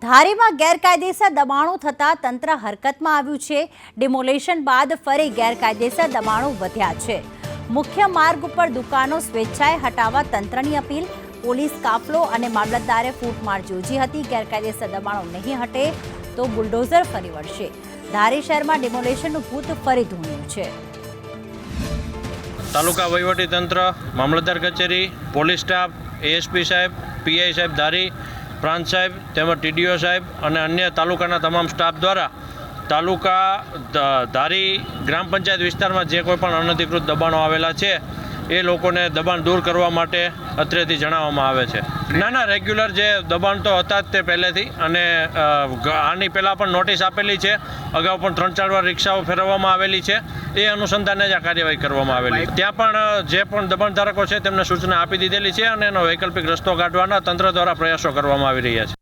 ધારીમાં ગેરકાયદેસર દબાણો થતાં તંત્ર હરકતમાં આવ્યું છે। ડિમોલેશન બાદ ફરી ગેરકાયદેસર દબાણો વધ્યા છે। મુખ્ય માર્ગ ઉપર દુકાનો સ્વેચ્છાએ હટાવવા તંત્રની અપીલ। પોલીસ કાફલો અને મામલતદારે ફૂટમાર્ચ યોજી હતી। ગેરકાયદેસર દબાણો નહીં હટે તો બુલડોઝર ફરી વળશે। ધારી શહેરમાં ડિમોલેશનનું ભૂત ફરી ધૂણ્યું છે। તાલુકા વહીવટી તંત્ર, મામલતદાર કચેરી, પોલીસ સ્ટાફ, એએસપી સાહેબ, પીઆઈ સાહેબ ધારી, પ્રાંત સાહેબ તેમજ ટીડીઓ સાહેબ અને અન્ય તાલુકાના તમામ સ્ટાફ દ્વારા તાલુકા ધારી ગ્રામ પંચાયત વિસ્તારમાં જે કોઈ પણ અનધિકૃત દબાણો આવેલા છે એ લોકોને દબાણ દૂર કરવા માટે અત્રેથી જણાવવામાં આવે છે। ના, રેગ્યુલર જે દબાણ તો હતા જ તે પહેલેથી, અને આની પહેલાં પણ નોટિસ આપેલી છે। અગાઉ પણ 3-4 વાર રિક્ષાઓ ફેરવવામાં આવેલી છે। એ અનુસંધાને જ આ કાર્યવાહી કરવામાં આવેલી। ત્યાં પણ જે પણ દબાણધારકો છે તેમને સૂચના આપી દીધેલી છે અને એનો વૈકલ્પિક રસ્તો કાઢવાના તંત્ર દ્વારા પ્રયાસો કરવામાં આવી રહ્યા છે।